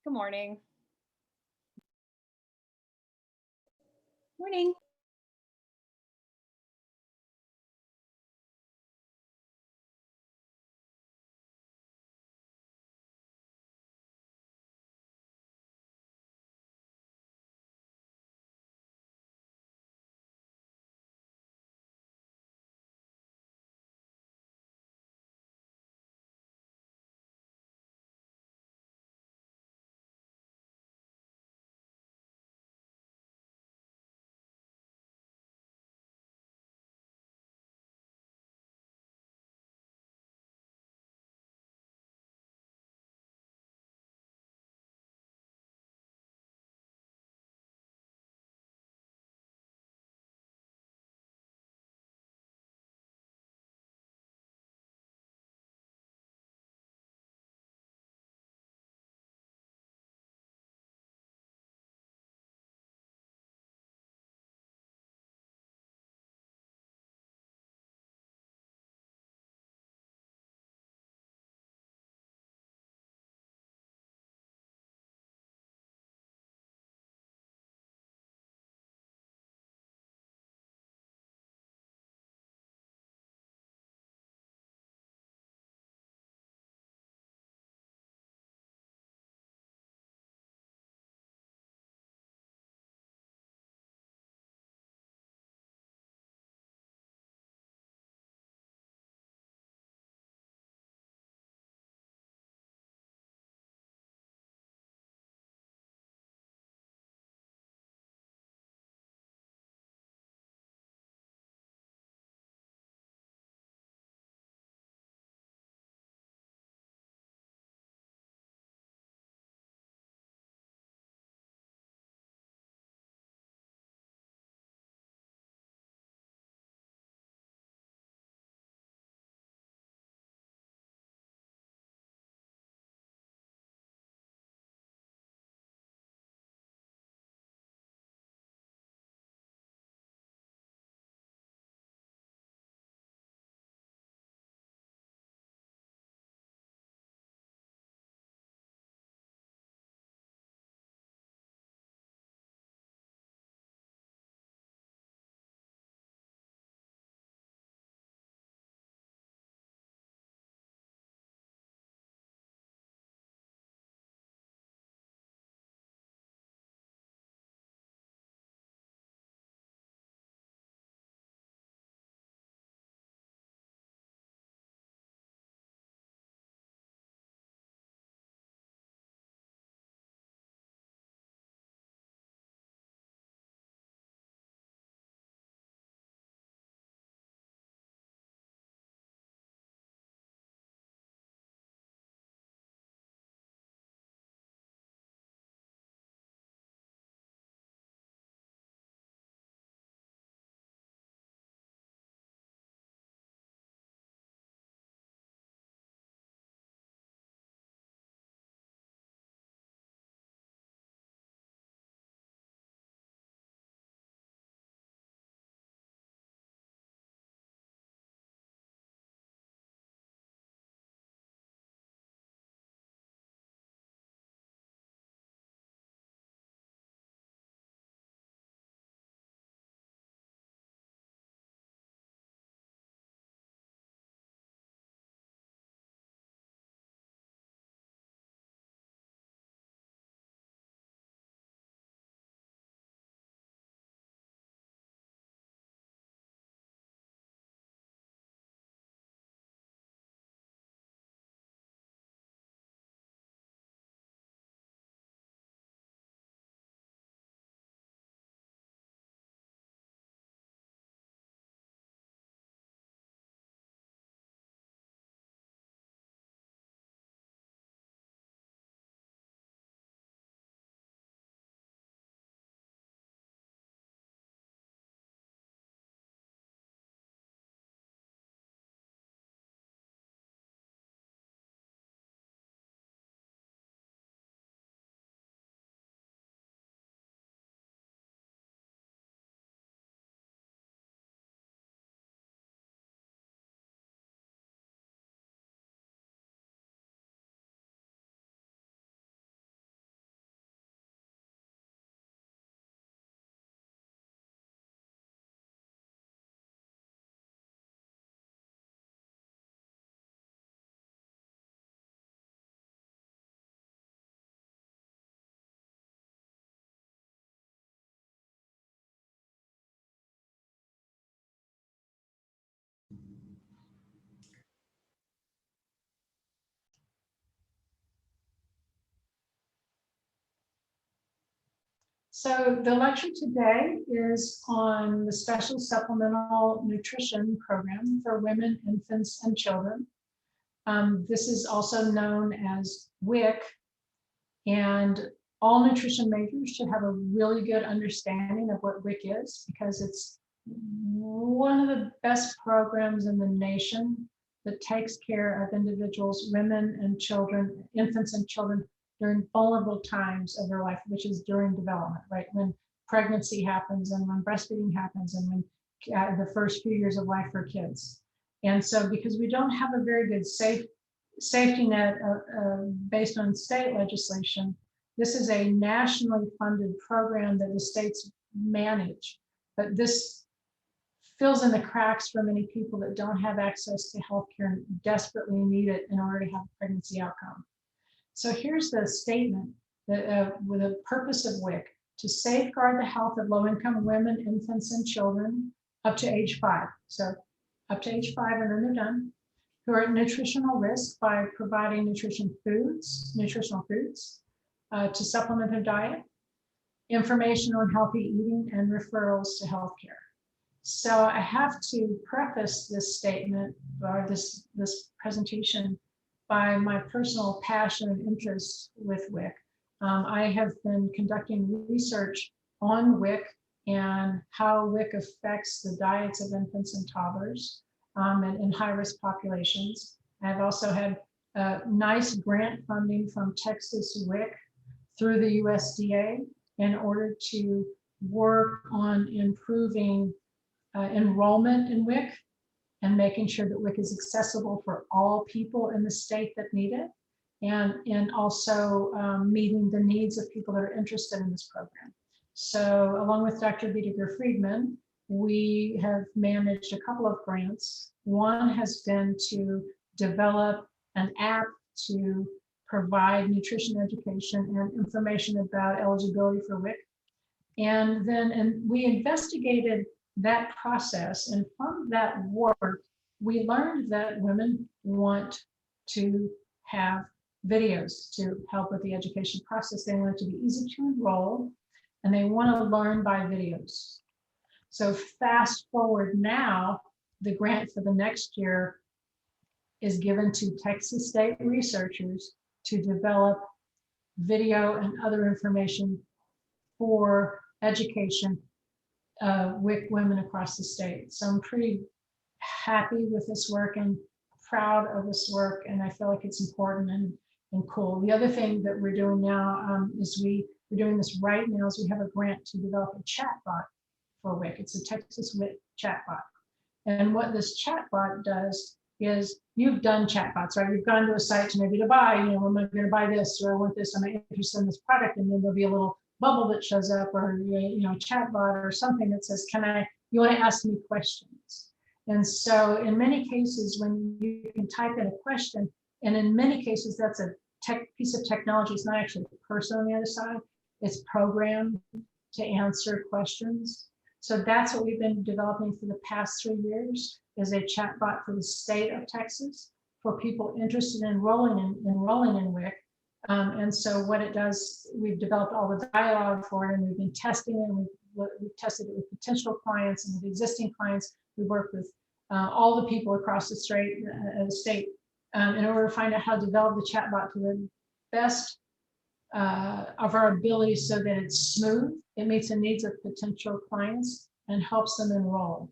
Good morning. Morning. So the lecture today is on the Special Supplemental Nutrition Program for women, infants, and children. This is also known as WIC, and all nutrition majors should have a really good understanding of what WIC is because it's one of the best programs in the nation that takes care of individuals, women and children, infants and children during vulnerable times of their life, which is during development, right? When pregnancy happens and when breastfeeding happens and when the first few years of life for kids. And so because we don't have a very good safety net based on state legislation, this is a nationally funded program that the states manage. But this fills in the cracks for many people that don't have access to healthcare and desperately need it in order to have a pregnancy outcome. So here's the statement that, with the purpose of WIC: to safeguard the health of low-income women, infants, and children up to age 5. So up to age 5 and then they're done, who are at nutritional risk by providing nutritional foods to supplement their diet, information on healthy eating, and referrals to healthcare. So I have to preface this statement or this presentation by my personal passion and interest with WIC. I have been conducting research on WIC and how WIC affects the diets of infants and toddlers and in high-risk populations. I've also had nice grant funding from Texas WIC through the USDA in order to work on improving enrollment in WIC and making sure that WIC is accessible for all people in the state that need it, and also meeting the needs of people that are interested in this program. So along with Dr. Biediger Friedman, we have managed a couple of grants. One has been to develop an app to provide nutrition education and information about eligibility for WIC. And we investigated that process, and from that work, we learned that women want to have videos to help with the education process. They want it to be easy to enroll, and they want to learn by videos. So fast forward now, the grant for the next year is given to Texas state researchers to develop video and other information for education WIC women across the state. So I'm pretty happy with this work and proud of this work, and I feel like it's important and cool. The other thing that we're doing now is we're doing this right now is we have a grant to develop a chatbot for WIC. It's a Texas WIC chatbot. And what this chatbot does is, you've done chatbots, right? You've gone to a site to maybe to buy, am I going to buy this, or I want this, am I interested in this product? And then there'll be a little bubble that shows up, or a chatbot or something that says, you want to ask me questions? And so in many cases, when you can type in a question, and in many cases that's a piece of technology, it's not actually a person on the other side, it's programmed to answer questions. So that's what we've been developing for the past 3 years, is a chatbot for the state of Texas for people interested in enrolling in WIC. And so what it does, we've developed all the dialogue for it, and we've been testing it, and we've tested it with potential clients and with existing clients. We work with all the people across the state in order to find out how to develop the chatbot to the best of our ability so that it's smooth, it meets the needs of potential clients, and helps them enroll.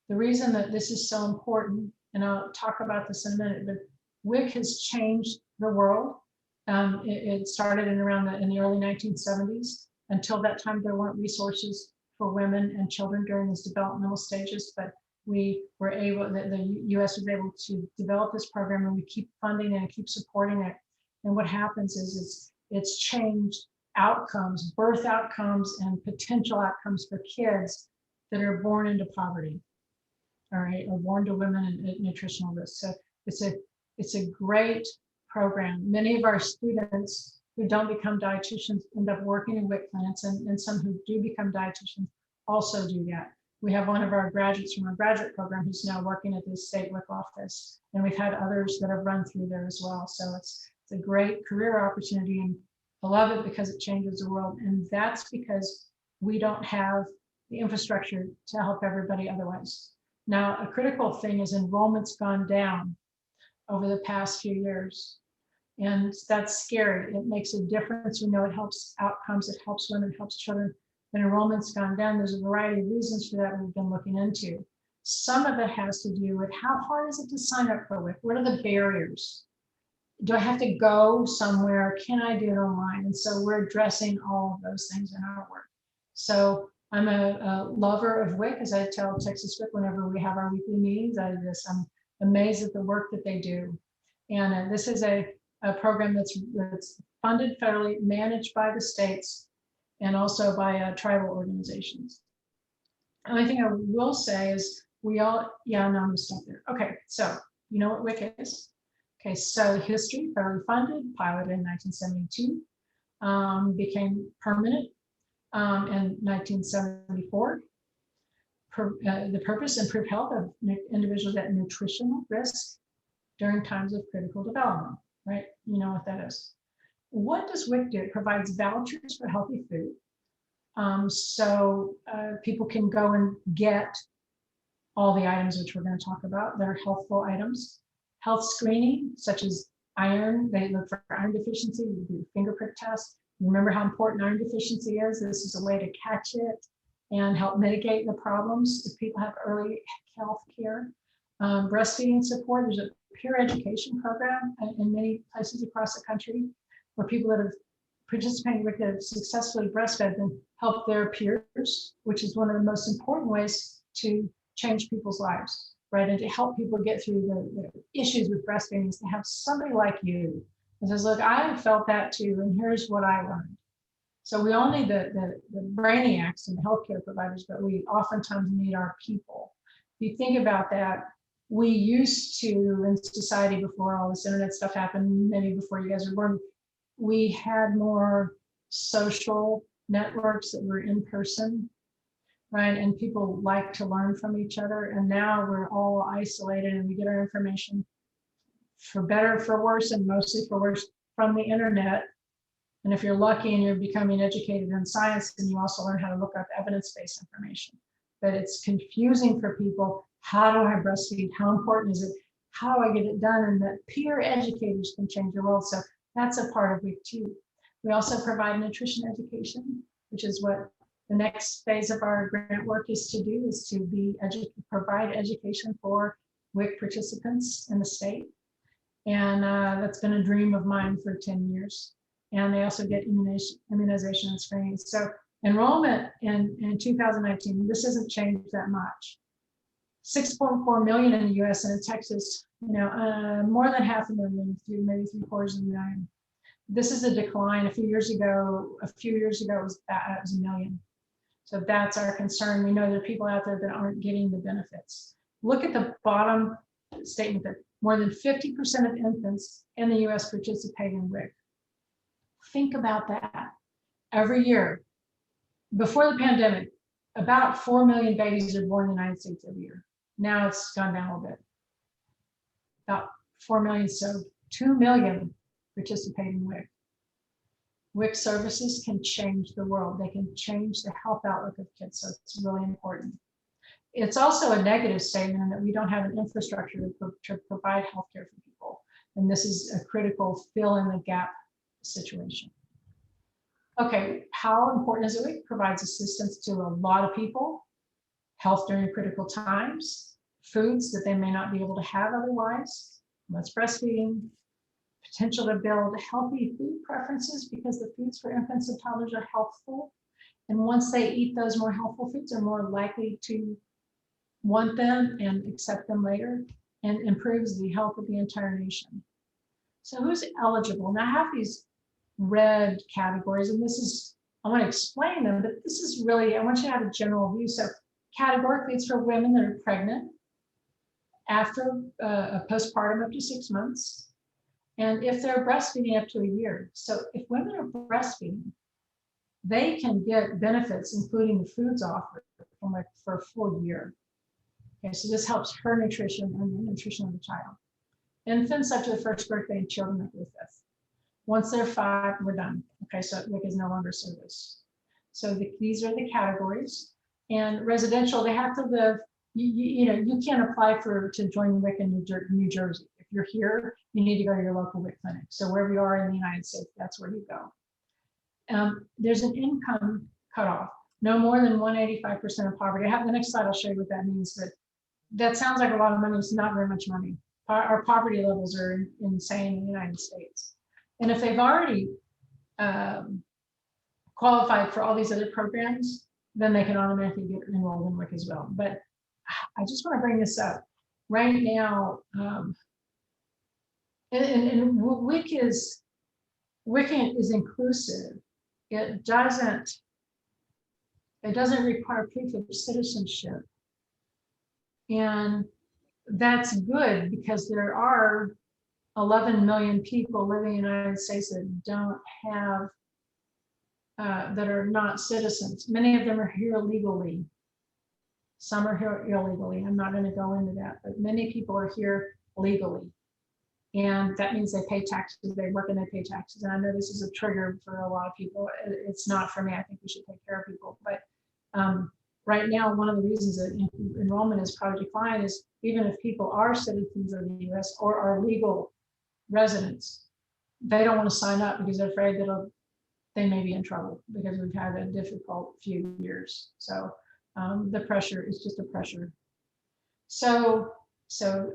The reason that this is so important, and I'll talk about this in a minute, but WIC has changed the world. It started in the early 1970s. Until that time, there weren't resources for women and children during these developmental stages, but we were able, the US was able to develop this program, and we keep funding it and keep supporting it. And what happens is it's changed outcomes, birth outcomes, and potential outcomes for kids that are born into poverty, all right, or born to women at nutritional risk. So it's a great program. Many of our students who don't become dietitians end up working in WIC clinics, and some who do become dietitians also do that. We have one of our graduates from our graduate program who's now working at the state WIC office, and we've had others that have run through there as well. So it's a great career opportunity, and I love it because it changes the world. And that's because we don't have the infrastructure to help everybody otherwise. Now, a critical thing is enrollment's gone down over the past few years. And that's scary. It makes a difference. We know it helps outcomes, it helps women, it helps children. But enrollment's gone down. There's a variety of reasons for that we've been looking into. Some of it has to do with how hard is it to sign up for WIC? What are the barriers? Do I have to go somewhere? Can I do it online? And so we're addressing all of those things in our work. So I'm a lover of WIC, as I tell Texas WIC whenever we have our weekly meetings. I'm amazed at the work that they do. And this is a program that's funded federally, managed by the states, and also by tribal organizations. The only thing I will say is we all, yeah, no, I'm gonna stop there. Okay, so you know what WIC is? Okay, so history, federally funded, piloted in 1972, became permanent in 1974. The purpose, improve health of individuals at nutritional risk during times of critical development, right? You know what that is. What does WIC do? It provides vouchers for healthy food. So people can go and get all the items which we're going to talk about. They're healthful items. Health screening, such as iron, they look for iron deficiency, you do fingerprint tests. Remember how important iron deficiency is. This is a way to catch it and help mitigate the problems if people have early health care. Breastfeeding support, there's a peer education program in many places across the country where people that have participated with have successfully breastfed and help their peers, which is one of the most important ways to change people's lives, right? And to help people get through the issues with breastfeeding is to have somebody like you that says, look, I felt that too, and here's what I learned. So we all need the brainiacs and the healthcare providers, but we oftentimes need our people. If you think about that, we used to, in society before all this internet stuff happened, maybe before you guys were born, we had more social networks that were in person, right? And people like to learn from each other. And now we're all isolated and we get our information, for better, for worse, and mostly for worse, from the internet. And if you're lucky and you're becoming educated in science, then you also learn how to look up evidence-based information. But it's confusing for people. How do I breastfeed? How important is it? How do I get it done? And that peer educators can change the world. So that's a part of WIC too. We also provide nutrition education, which is what the next phase of our grant work is to do, is to provide education for WIC participants in the state. And that's been a dream of mine for 10 years. And they also get immunization and screening. So enrollment in 2019, this hasn't changed that much. 6.4 million in the US, and in Texas, more than 500,000, maybe 750,000. This is a decline. A few years ago, it was 1 million. So that's our concern. We know there are people out there that aren't getting the benefits. Look at the bottom statement that more than 50% of infants in the US participate in WIC. Think about that. Every year, before the pandemic, about 4 million babies are born in the United States every year. Now it's gone down a little bit. About 4 million, so 2 million participate in WIC. WIC services can change the world. They can change the health outlook of kids, so it's really important. It's also a negative statement in that we don't have an infrastructure to provide healthcare for people. And this is a critical fill in the gap situation. Okay, how important is it? WIC provides assistance to a lot of people, health during critical times, foods that they may not be able to have otherwise, less breastfeeding, potential to build healthy food preferences because the foods for infants and toddlers are healthful. And once they eat those more healthful foods, they're more likely to want them and accept them later, and improves the health of the entire nation. So who's eligible? Now I have these red categories, and this is, I want to explain them, but this is really, I want you to have a general view. So categorically, it's for women that are pregnant after a postpartum up to 6 months, and if they're breastfeeding up to a year. So if women are breastfeeding, they can get benefits, including the foods offered for a full year. Okay, so this helps her nutrition and the nutrition of the child. Infants up to the first birthday and children up to the 5th. Once they're 5, we're done. Okay, so WIC is no longer service. So these are the categories. And residential, they have to live, you know, you can't apply to join WIC in New Jersey. If you're here, you need to go to your local WIC clinic. So wherever you are in the United States, that's where you go. There's an income cutoff, no more than 185% of poverty. I have the next slide, I'll show you what that means, but that sounds like a lot of money. It's not very much money. Our poverty levels are insane in the United States. And if they've already qualified for all these other programs, then they can automatically get enrolled in WIC as well. But I just want to bring this up. Right now, and WIC is inclusive. It doesn't require proof of citizenship. And that's good because there are 11 million people living in the United States that don't have, that are not citizens. Many of them are here legally. Some are here illegally. I'm not going to go into that, but many people are here legally. And that means they pay taxes, they work and they pay taxes. And I know this is a trigger for a lot of people. It's not for me. I think we should take care of people. But right now, one of the reasons that enrollment is probably declined is even if people are citizens of the US or are legal residents, they don't want to sign up because they're afraid that they may be in trouble because we've had a difficult few years. So the pressure is just a pressure. So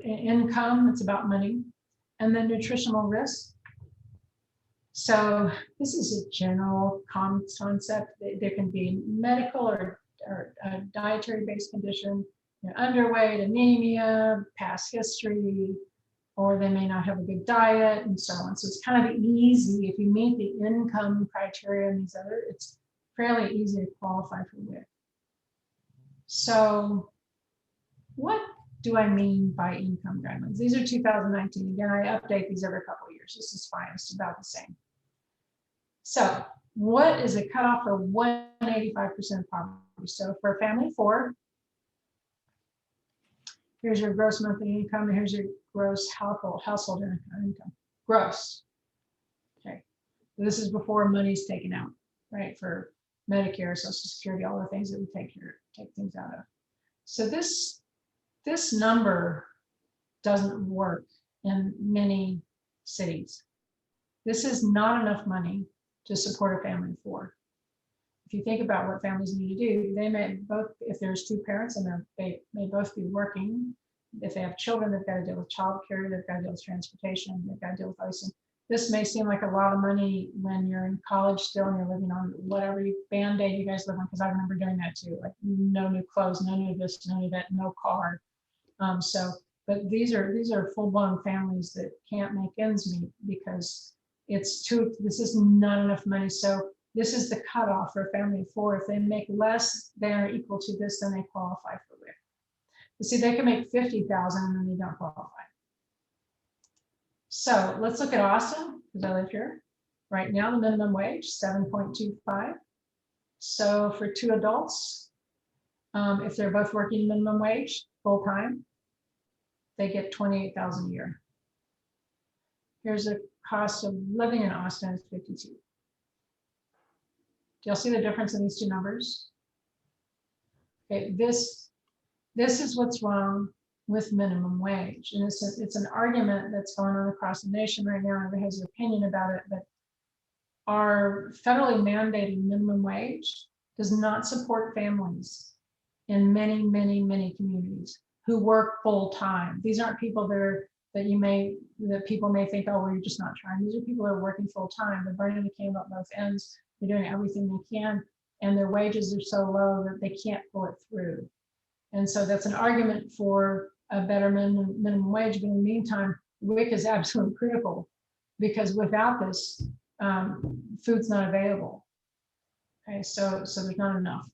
income, it's about money. And then nutritional risk. So this is a general concept. There can be medical or a dietary-based condition, you know, underweight, anemia, past history, or they may not have a good diet, and so on. So it's kind of easy if you meet the income criteria and these other. It's fairly easy to qualify for WIC. So what do I mean by income guidelines? These are 2019. Again, I update these every couple of years. This is fine. It's about the same. So what is a cutoff for 185% poverty? So for a family of 4, here's your gross monthly income, and here's your gross household income. Gross. Okay. So this is before money's taken out, right? For Medicare, Social Security, all the things that we take things out of. So this number doesn't work in many cities. This is not enough money to support a family of 4. If you think about what families need to do, they may both, if there's 2 parents and they may both be working. If they have children, they've got to deal with childcare, they've got to deal with transportation, they've got to deal with icing. This may seem like a lot of money when you're in college still and you're living on whatever Band-Aid you guys live on, because I remember doing that too, like no new clothes, no new this, no new that, no car. But these are full-blown families that can't make ends meet because this is not enough money. So this is the cutoff for a family of 4. If they make less than or equal to this, then they qualify for WIC. But see, they can make 50,000 and then they don't qualify. So let's look at Austin, because I live here. Right now, the minimum wage, 7.25. So for 2 adults, if they're both working minimum wage full-time, they get 28,000 a year. Here's a cost of living in Austin is 52. Do y'all see the difference in these 2 numbers? Okay, this is what's wrong with minimum wage. And it's an argument that's going on across the nation right now. Everybody has an opinion about it, but our federally mandated minimum wage does not support families in many, many, many communities who work full time. These aren't people that people may think, oh, well, you're just not trying. These are people that are working full time. They're burning the candle at both ends. They're doing everything they can, and their wages are so low that they can't pull it through. And so that's an argument for a better minimum wage. But in the meantime, WIC is absolutely critical because without this, food's not available. Okay, so there's not enough.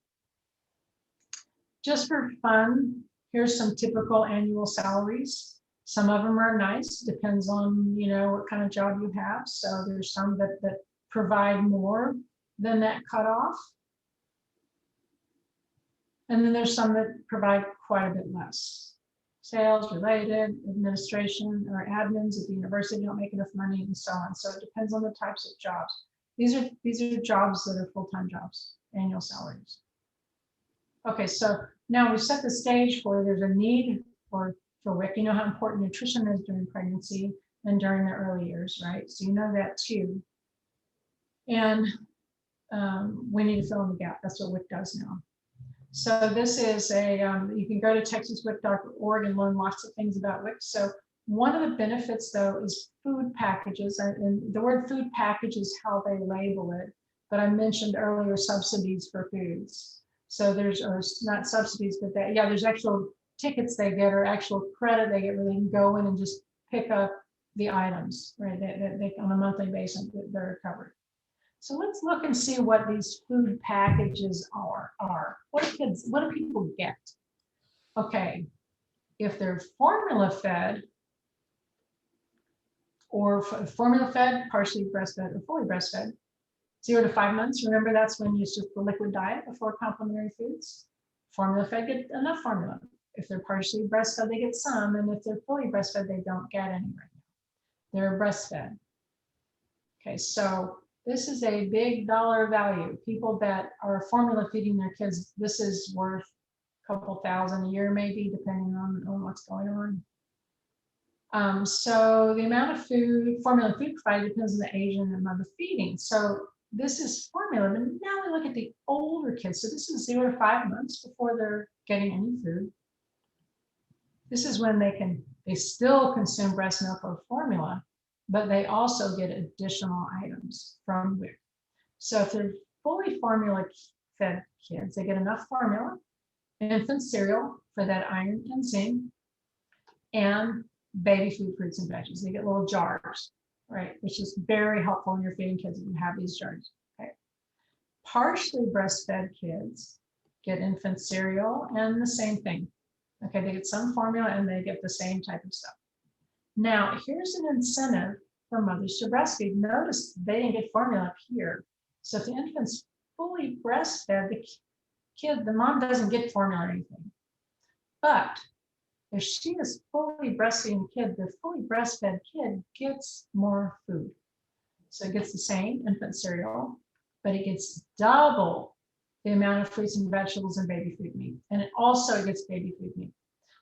Just for fun, here's some typical annual salaries. Some of them are nice, depends on what kind of job you have. So there's some that provide more than that cutoff. And then there's some that provide quite a bit less. sales, related, administration, or admins at the university don't make enough money, and so on. So it depends on the types of jobs. These are jobs that are full-time jobs, annual salaries. Okay, so now we've set the stage for there's a need for WIC. You know how important nutrition is during pregnancy and during the early years, right? So you know that too. And we need to fill in the gap. That's what WIC does now. So this is a, you can go to texaswic.org and learn lots of things about WIC. So one of the benefits though is food packages, and the word food package is how they label it, but I mentioned earlier subsidies for foods. So there's, or not subsidies, but that, yeah, there's actual tickets they get or actual credit they get where they can go in and just pick up the items, right? They on a monthly basis, they're covered. So let's look and see what these food packages are. What do people get? Okay, if they're formula fed or formula fed, partially breastfed, or fully breastfed, 0 to 5 months. Remember, that's when you use just the liquid diet before complementary foods. Formula fed get enough formula. If they're partially breastfed, they get some, and if they're fully breastfed, they don't get any right now. They're breastfed. Okay, so this is a big dollar value. People that are formula feeding their kids, this is worth a couple thousand a year, maybe, depending on what's going on. So the amount of food, formula food provided depends on the age and the mother feeding. So this is formula, but now we look at the older kids. So this is 0 to 5 months before they're getting any food. This is when they still consume breast milk or formula, but they also get additional items from WIC. So if they're fully formula fed kids, they get enough formula, infant cereal for that iron and zinc, and baby food, fruits and veggies. They get little jars, right? Which is very helpful when you're feeding kids if you have these jars. Okay. Partially breastfed kids get infant cereal and the same thing. Okay, they get some formula and they get the same type of stuff. Now, here's an incentive for mothers to breastfeed. Notice they didn't get formula up here. So if the infant's fully breastfed, the mom doesn't get formula or anything. But if she is fully breastfeeding the kid, the fully breastfed kid gets more food. So it gets the same infant cereal, but it gets double the amount of fruits and vegetables and baby food meat. And it also gets baby food meat.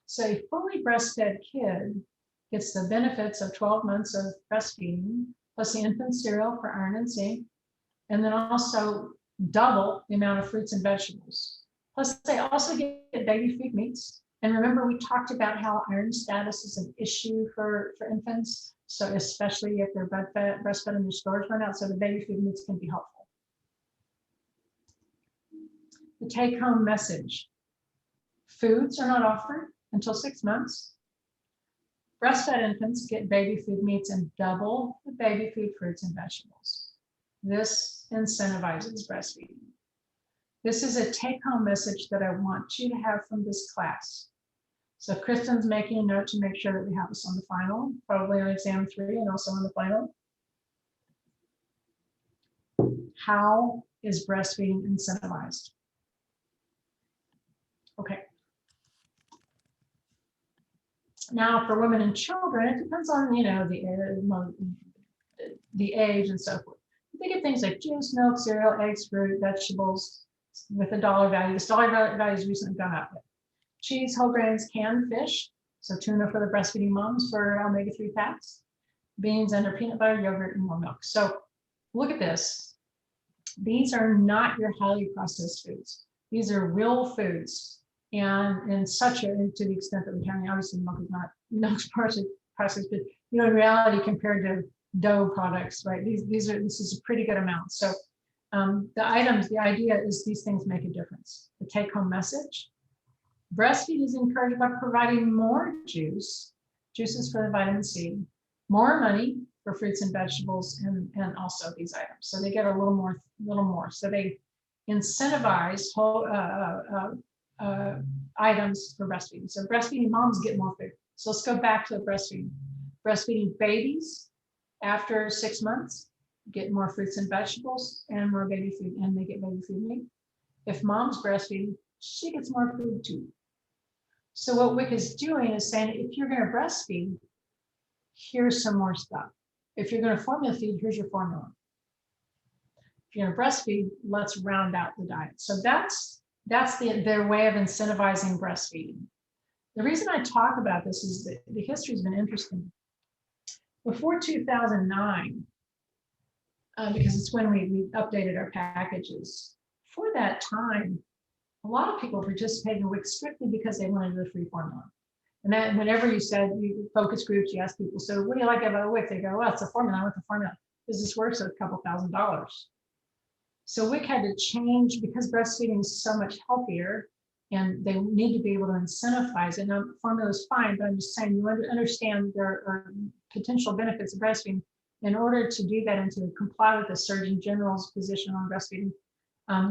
So a fully breastfed kid gets the benefits of 12 months of breastfeeding, plus the infant cereal for iron and zinc, and then also double the amount of fruits and vegetables. Plus they also get baby food meats. And remember, we talked about how iron status is an issue for infants. So especially if they're breastfed and their storage run out, so the baby food meats can be helpful. The take-home message. Foods are not offered until 6 months. Breastfed infants get baby food meats and double the baby food, fruits, and vegetables. This incentivizes breastfeeding. This is a take-home message that I want you to have from this class. So Kristen's making a note to make sure that we have this on the final, probably on exam 3 and also on the final. How is breastfeeding incentivized? Okay. Now for women and children, it depends on, you know, the age and so forth. They get things like juice, milk, cereal, eggs, fruit, vegetables with a dollar value. This dollar value has recently gone up. Cheese, whole grains, canned fish. So tuna for the breastfeeding moms for omega-3 fats, beans under peanut butter, yogurt, and more milk. So look at this. These are not your highly processed foods. These are real foods. And in such a, to the extent that we're counting, obviously milk's partially processed, but you know, in reality, compared to dough products, right? This is a pretty good amount. So the idea is these things make a difference. The take-home message: breastfeed is encouraged by providing more juices for the vitamin C, more money for fruits and vegetables, and also these items. So they get a little more. So they incentivize whole items for breastfeeding. So breastfeeding moms get more food. So let's go back to the breastfeeding. Breastfeeding babies after 6 months get more fruits and vegetables and more baby food, and they get baby food meat. If mom's breastfeeding, she gets more food too. So what WIC is doing is saying, if you're going to breastfeed, here's some more stuff. If you're going to formula feed, here's your formula. If you're going to breastfeed, let's round out the diet. So that's their way of incentivizing breastfeeding. The reason I talk about this is that the history has been interesting. Before 2009, because it's when we updated our packages, for that time, a lot of people participated in WIC strictly because they wanted the free formula. And then whenever you said you focus groups, you ask people, so what do you like about WIC? They go, well, it's a formula. I want the formula. Does this work? So a couple $1,000s. So WIC had to change because breastfeeding is so much healthier and they need to be able to incentivize it. Now, formula is fine, but I'm just saying you understand there are potential benefits of breastfeeding. In order to do that and to comply with the Surgeon General's position on breastfeeding,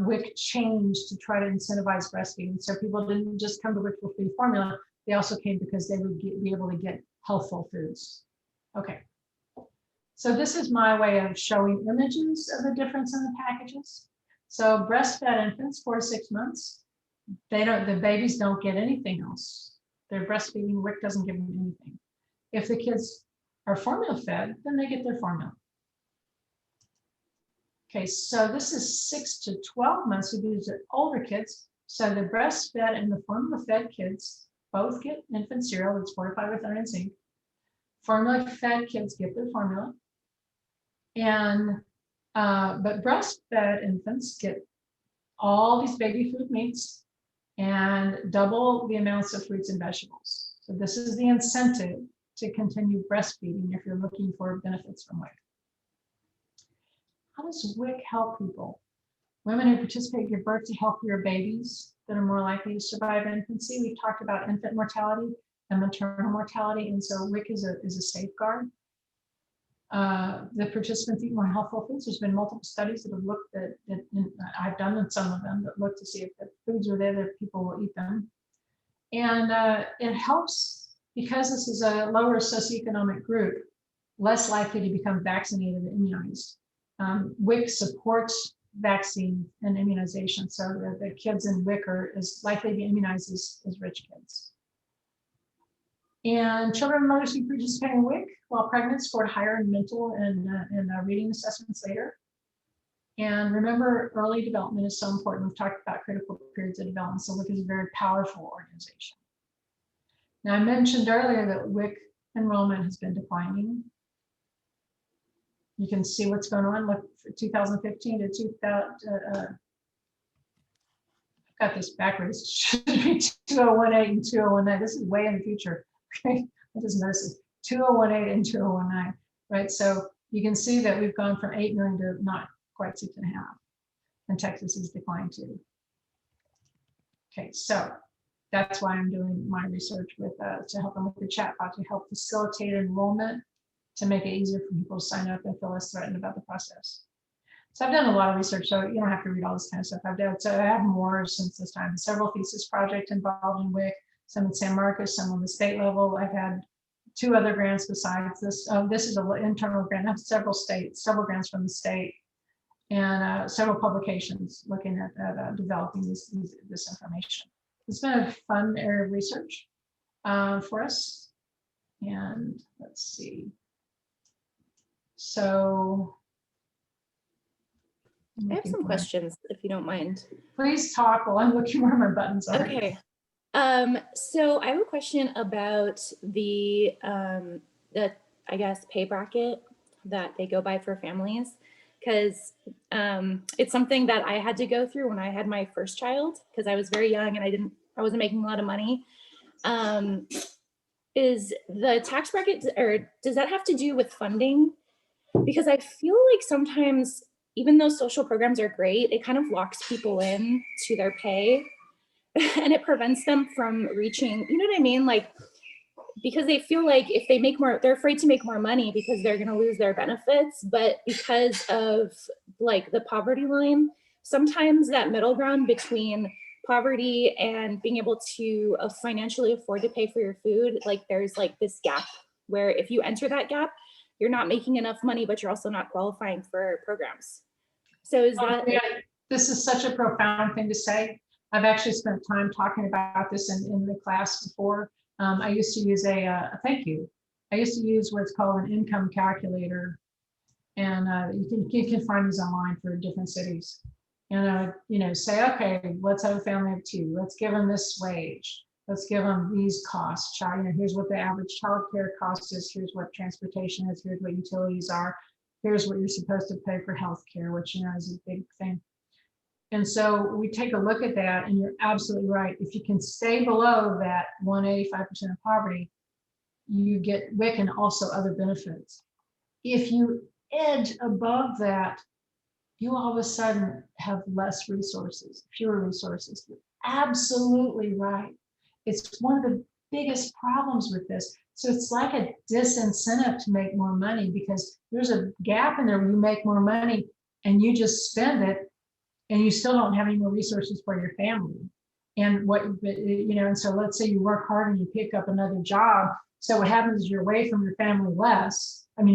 WIC changed to try to incentivize breastfeeding. So people didn't just come to WIC for free formula, they also came because they would be able to get healthful foods. Okay. So this is my way of showing images of the difference in the packages. So breastfed infants, 4 to 6 months, the babies don't get anything else. They're breastfeeding, WIC doesn't give them anything. If the kids are formula fed, then they get their formula. Okay, so this is 6 to 12 months, so these are older kids. So the breastfed and the formula fed kids both get infant cereal that's fortified with iron and zinc. Formula fed kids get their formula. And but breastfed infants get all these baby food meats and double the amounts of fruits and vegetables. So this is the incentive to continue breastfeeding if you're looking for benefits from WIC. How does WIC help people? Women who participate give birth to healthier babies that are more likely to survive infancy. We've talked about infant mortality and maternal mortality, and so WIC is a safeguard. The participants eat more healthful foods. There's been multiple studies that have looked at, I've done some of them, that look to see if the foods are there that people will eat them. And it helps because this is a lower socioeconomic group, less likely to become vaccinated and immunized. WIC supports vaccine and immunization, so that the kids in WIC are as likely to be immunized as rich kids. And children and mothers who participate in WIC while pregnant scored higher in mental and reading assessments later. And remember, early development is so important. We've talked about critical periods of development, so WIC is a very powerful organization. Now, I mentioned earlier that WIC enrollment has been declining. You can see what's going on. Look, for 2015 to 2000, I've got this backwards. It should be 2018 and 2019. This is way in the future. Okay, I just noticed 2018 and 2019, right? So you can see that we've gone from 8 million to not quite 6.5, and Texas has declined too. Okay, so that's why I'm doing my research with to help them with the chatbot to help facilitate enrollment, to make it easier for people to sign up and feel less threatened about the process. So I've done a lot of research, so you don't have to read all this kind of stuff I've done. So I have more since this time. Several thesis projects involved in WIC, some in San Marcos, some on the state level. I've had 2 other grants besides this. This is an internal grant. I have several grants from the state, and several publications looking at developing this information. It's been a fun area of research for us. And let's see. So I have some questions, if you don't mind. Please talk while I'm looking where my buttons are. Okay. So I have a question about the I guess pay bracket that they go by for families, because it's something that I had to go through when I had my first child, because I was very young and I wasn't making a lot of money. Is the tax bracket, or does that have to do with funding? Because I feel like sometimes, even though social programs are great, it kind of locks people in to their pay and it prevents them from reaching, you know what I mean? Like, because they feel like if they make more, they're afraid to make more money because they're going to lose their benefits. But because of like the poverty line, sometimes that middle ground between poverty and being able to financially afford to pay for your food, like there's like this gap where if you enter that gap, you're not making enough money, but you're also not qualifying for programs. So is that? Yeah, this is such a profound thing to say. I've actually spent time talking about this in the class before. I used to use thank you. I used to use what's called an income calculator, and you can find these online for different cities. And say, okay, let's have a family of two. Let's give them this wage. Let's give them these costs. Here's what the average child care cost is. Here's what transportation is. Here's what utilities are. Here's what you're supposed to pay for health care, which is a big thing. And so we take a look at that, and you're absolutely right. If you can stay below that 185% of poverty, you get WIC and also other benefits. If you edge above that, you all of a sudden have less resources, fewer resources. You're absolutely right. It's one of the biggest problems with this. So it's like a disincentive to make more money, because there's a gap in there where you make more money and you just spend it, and you still don't have any more resources for your family. And and so let's say you work hard and you pick up another job. So what happens is you're away from your family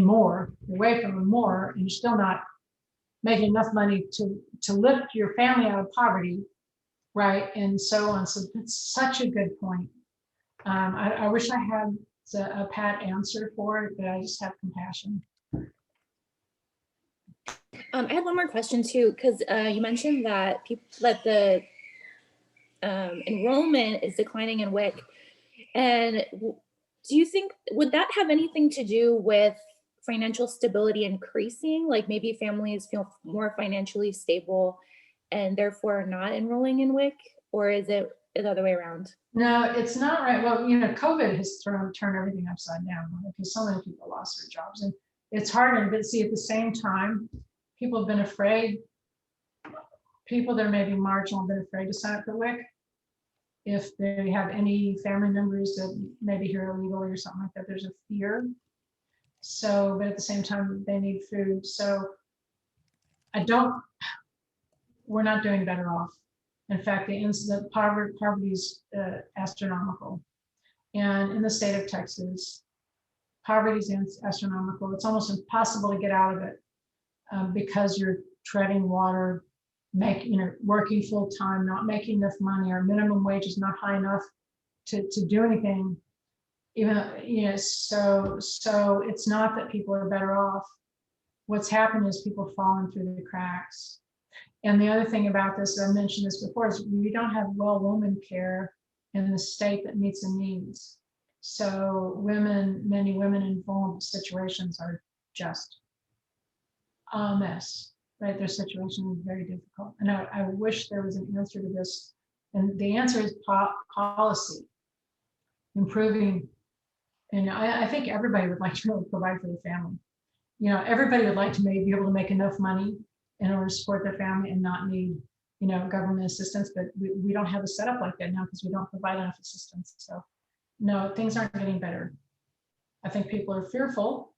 more, you're away from them more, and you're still not making enough money to lift your family out of poverty, right? And so on. So that's such a good point. I wish I had a pat answer for it, but I just have compassion. I had one more question too, because you mentioned that the enrollment is declining in WIC, and do you think, would that have anything to do with financial stability increasing? Like maybe families feel more financially stable and therefore not enrolling in WIC, or is it the other way around? No, it's not right. Well, COVID has turned everything upside down, because so many people lost their jobs, and it's hard. But see, at the same time, people have been afraid. People that are maybe marginal have been afraid to sign up for WIC if they have any family members that maybe here illegally or something like that. There's a fear. So, but at the same time, they need food. So we're not doing better off. In fact, the incident poverty is astronomical. And in the state of Texas, poverty is astronomical. It's almost impossible to get out of it because you're treading water, working full time, not making enough money, or minimum wage is not high enough to do anything. So it's not that people are better off. What's happened is people falling through the cracks. And the other thing about this, I mentioned this before, is we don't have well woman care in the state that meets the needs. So many women in vulnerable situations are just a mess, right? Their situation is very difficult. And I wish there was an answer to this. And the answer is policy, improving. And I think everybody would like to really provide for their family. Everybody would like to be able to make enough money in order to support their family and not need, government assistance. But we don't have a setup like that now because we don't provide enough assistance. So no, things aren't getting better. I think people are fearful.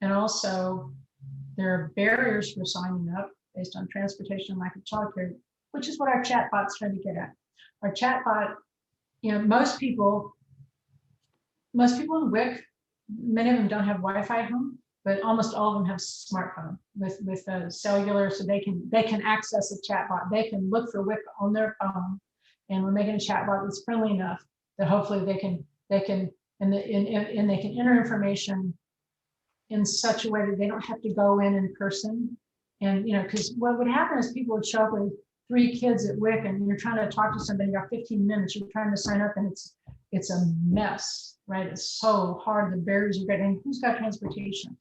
And also there are barriers for signing up based on transportation and lack of childcare, which is what our chatbot's trying to get at. Our chatbot, most people in WIC, many of them don't have Wi-Fi at home, but almost all of them have smartphone with cellular, so they can access a chatbot. They can look for WIC on their phone, and we're making a chatbot that's friendly enough that hopefully they can enter information in such a way that they don't have to go in person. And because what would happen is people would show up with 3 kids at WIC, and you're trying to talk to somebody, you got 15 minutes, you're trying to sign up, and it's a mess, right? It's so hard, the barriers are getting. Who's got transportation?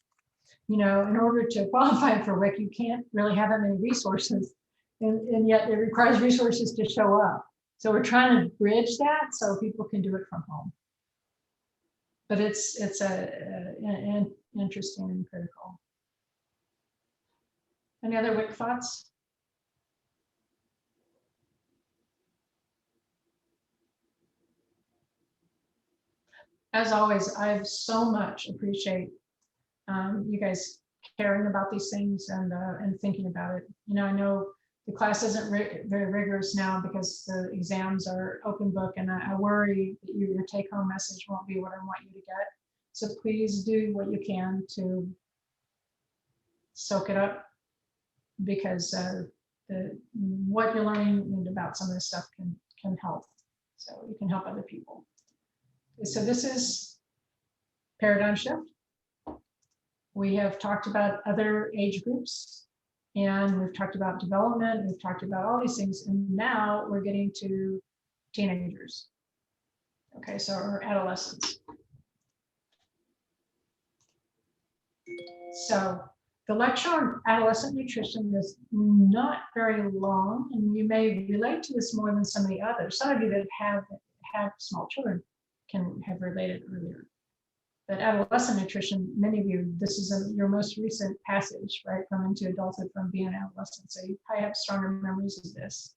In order to qualify for WIC, you can't really have that many resources, and yet it requires resources to show up. So we're trying to bridge that so people can do it from home. But it's interesting and critical. Any other WIC thoughts? As always, I so much appreciate you guys caring about these things and thinking about it. I know the class isn't very rigorous now because the exams are open book, and I worry that your take-home message won't be what I want you to get. So please do what you can to soak it up, because what you're learning about some of this stuff can help. So you can help other people. So this is paradigm shift. We have talked about other age groups, and we've talked about development, we've talked about all these things, and now we're getting to teenagers. Okay, so our adolescents. So the lecture on adolescent nutrition is not very long, and you may relate to this more than some of the others. Some of you that have small children can have related earlier. But adolescent nutrition, many of you, this is your most recent passage, right, from into adulthood, from being an adolescent. So you probably have stronger memories of this.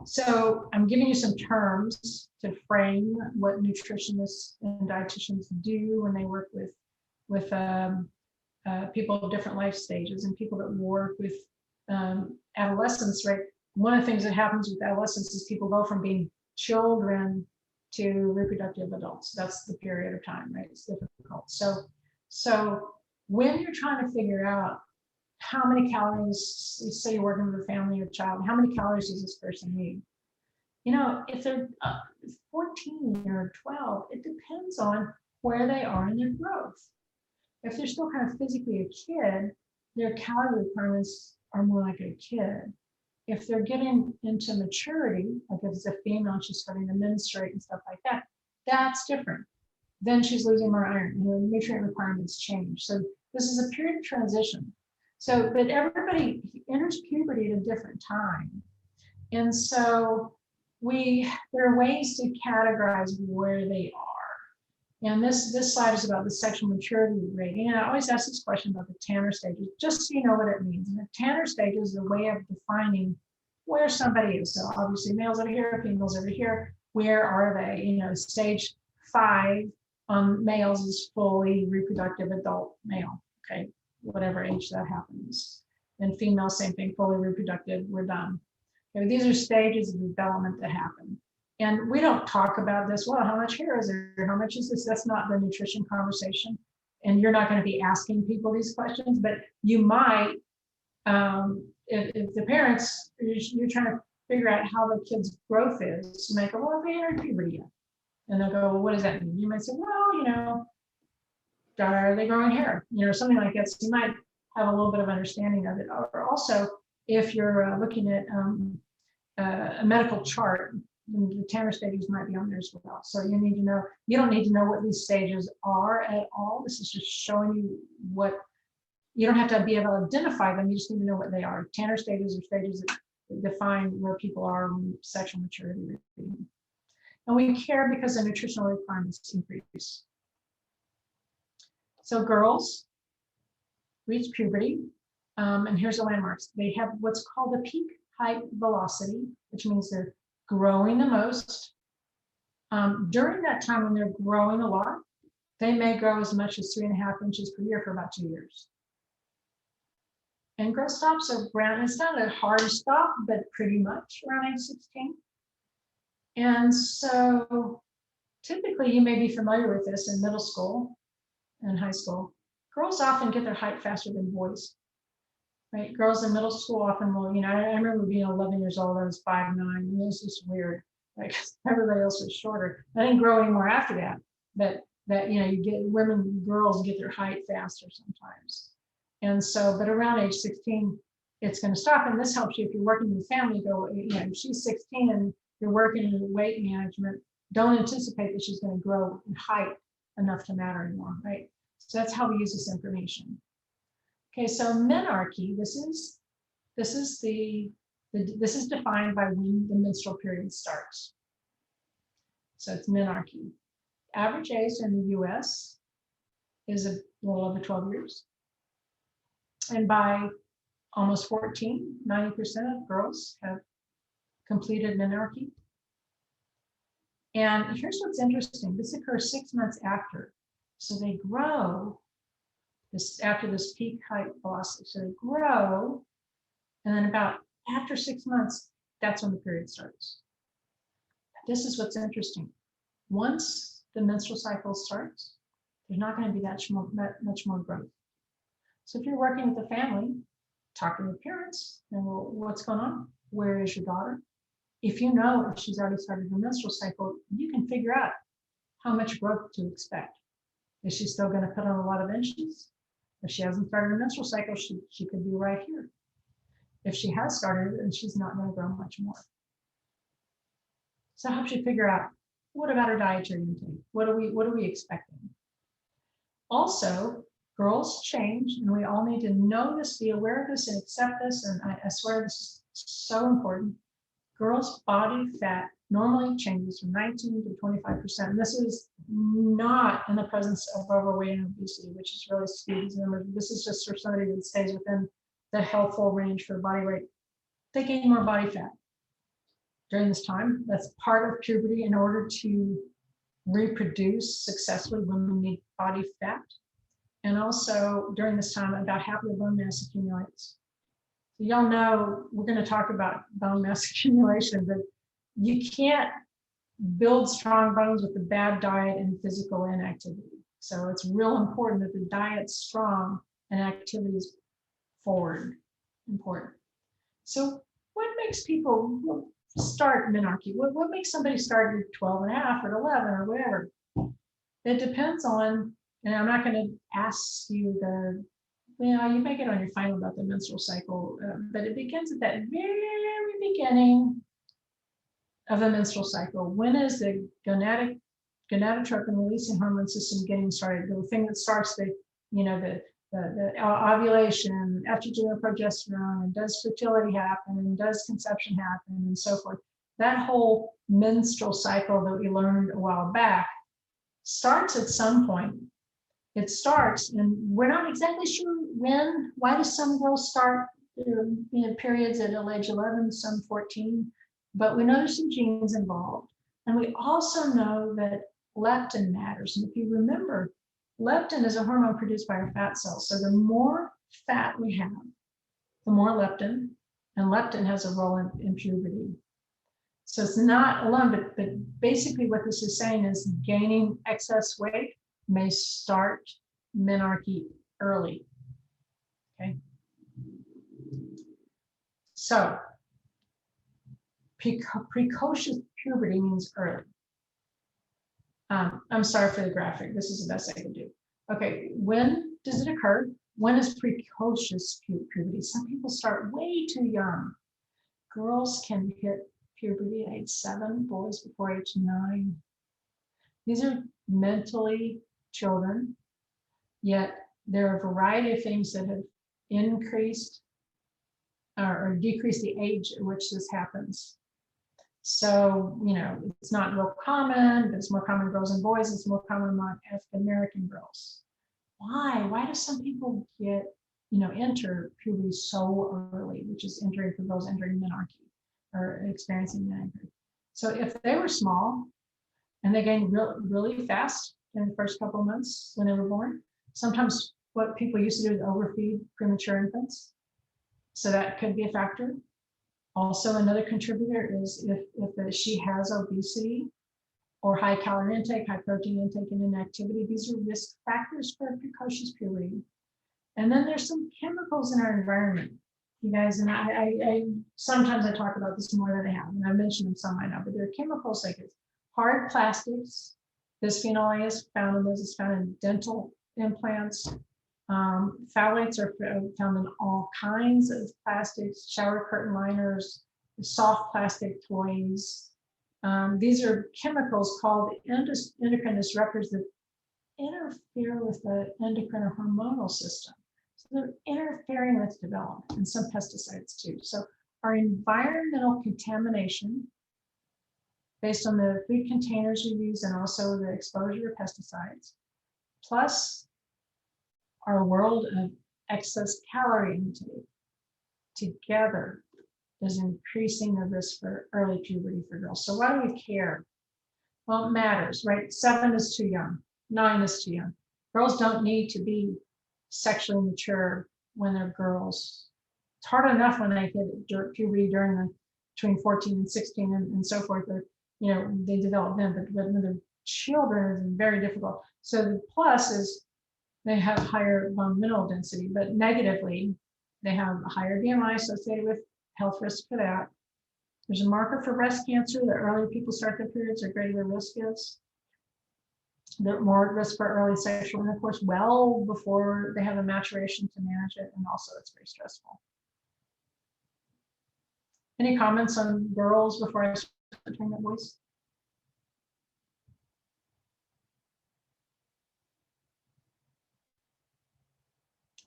So I'm giving you some terms to frame what nutritionists and dietitians do when they work with people of different life stages and people that work with adolescents, right? One of the things that happens with adolescents is people go from being children to reproductive adults. That's the period of time, right? It's difficult. So when you're trying to figure out how many calories, say you're working with a family or child, how many calories does this person need? You know, if they're 14 or 12, it depends on where they are in their growth. If they're still kind of physically a kid, their calorie requirements are more like a kid. If they're getting into maturity, like if it's a female, she's starting to menstruate and stuff like that, that's different. Then she's losing more iron, and her nutrient requirements change. So this is a period of transition. So, but everybody enters puberty at a different time. And so there are ways to categorize where they are. And this slide is about the sexual maturity rating. And I always ask this question about the Tanner stages, just so you know what it means. And the Tanner stage is a way of defining where somebody is. So obviously males over here, females over here. Where are they? You know, stage 5 on males is fully reproductive adult male. Okay, whatever age that happens. And females, same thing, fully reproductive, we're done. Okay, these are stages of development that happen. And we don't talk about this, well, how much hair is there? How much is this? That's not the nutrition conversation. And you're not going to be asking people these questions, but you might, if the parents, you're trying to figure out how the kid's growth is, you might go, well, they entered puberty yet. And they'll go, well, what does that mean? You might say, well, you know, are they growing hair? You know, something like that. So you might have a little bit of understanding of it. Or also, if you're looking at a medical chart, the Tanner stages might be on there as well. So you need to know, you don't need to know what these stages are at all. This is just showing you what, you don't have to be able to identify them, you just need to know what they are. Tanner stages are stages that define where people are in sexual maturity. And we care because the nutritional requirements increase. So girls reach puberty, and here's the landmarks. They have what's called a peak height velocity, which means they're growing the most. During that time when they're growing a lot, they may grow as much as 3.5 inches per year for about 2 years. And growth stops are around, it's not a hard stop, but pretty much around age 16. And so typically you may be familiar with this in middle school and high school. Girls often get their height faster than boys. Right, girls in middle school often will, you know, I remember being 11 years old, I was 5'9", and it was just weird, like everybody else was shorter. I didn't grow anymore after that, but that, you know, you get girls get their height faster sometimes. And so, but around age 16, it's going to stop. And this helps you if you're working in the family, go, you know, if she's 16 and you're working in weight management, don't anticipate that she's going to grow in height enough to matter anymore, right? So that's how we use this information. Okay, so menarche, this is defined by when the menstrual period starts. So it's menarche. Average age in the US is a little over 12 years. And by almost 14, 90% of girls have completed menarche. And here's what's interesting. This occurs 6 months after. So they grow after this peak height velocity. So they grow, and then about after 6 months, that's when the period starts. This is what's interesting. Once the menstrual cycle starts, there's not going to be that much more growth. So if you're working with a family talk to the parents and, well, what's going on? Where is your daughter? If you know if she's already started her menstrual cycle, you can figure out how much growth to expect. Is she still going to put on a lot of inches? If she hasn't started her menstrual cycle, she could be right here. If she has started, then she's not going to grow much more. So it helps you figure out, what about her dietary intake? What are we expecting? Also, girls change, and we all need to know this, be aware of this, and accept this. And I swear this is so important. Girls' body fat normally changes from 19 to 25%. And this is not in the presence of overweight and obesity, which is really skewed these numbers. This is just for somebody that stays within the healthful range for body weight. They gain more body fat during this time. That's part of puberty. In order to reproduce successfully, women need body fat. And also during this time, about half of the bone mass accumulates. So y'all know we're going to talk about bone mass accumulation, but you can't build strong bones with a bad diet and physical inactivity. So it's real important that the diet's strong and activity is forward. Important. So what makes people start menarche? What makes somebody start at 12 and a half or 11 or whatever? It depends on, and I'm not going to ask you you make it on your final about the menstrual cycle, but it begins at that very beginning of the menstrual cycle. When is the gonadotropin releasing hormone system getting started? The thing that starts the ovulation, estrogen and progesterone, and does fertility happen, and does conception happen, and so forth. That whole menstrual cycle that we learned a while back starts at some point. It starts, and we're not exactly sure when. Why do some girls start periods at age 11, some 14? But we know there's some genes involved. And we also know that leptin matters. And if you remember, leptin is a hormone produced by our fat cells. So the more fat we have, the more leptin, and leptin has a role in puberty. So it's not alone, but basically what this is saying is gaining excess weight may start menarche early. Okay. So precocious puberty means early. I'm sorry for the graphic. This is the best I can do. Okay, when does it occur? When is precocious puberty? Some people start way too young. Girls can hit puberty at age 7, boys before age 9. These are mentally children, yet there are a variety of things that have increased or decreased the age at which this happens. So, it's not real common, but it's more common in girls and boys. It's more common among African American girls. Why? Why do some people enter puberty so early, which is entering for those entering menarche or experiencing menarche? So if they were small and they gained really fast in the first couple of months when they were born, sometimes what people used to do is overfeed premature infants. So that could be a factor. Also, another contributor is if she has obesity or high calorie intake, high protein intake, and inactivity. These are risk factors for precocious puberty. And then there's some chemicals in our environment, you guys, and I sometimes I talk about this more than I have, and I mentioned them some I know, but there are chemicals like hard plastics. Bisphenol A is found in those. It's found in dental implants. Phthalates are found in all kinds of plastics, shower curtain liners, soft plastic toys. These are chemicals called endocrine disruptors that interfere with the endocrine or hormonal system. So they're interfering with development, and some pesticides too. So our environmental contamination based on the food containers we use and also the exposure to pesticides, plus our world of excess calorie intake together is increasing the risk for early puberty for girls. So why do we care? Well, it matters, right? 7 is too young, 9 is too young. Girls don't need to be sexually mature when they're girls. It's hard enough when they hit puberty between 14 and 16 and so forth. They develop then, but when they're children, it's very difficult. So the plus is they have higher bone mineral density, but negatively, They have a higher BMI associated with health risk for that. There's a marker for breast cancer. The earlier people start their periods, the greater the risk is. They're more at risk for early sexual intercourse well before they have a maturation to manage it, and also it's very stressful. Any comments on girls before I start talking about boys?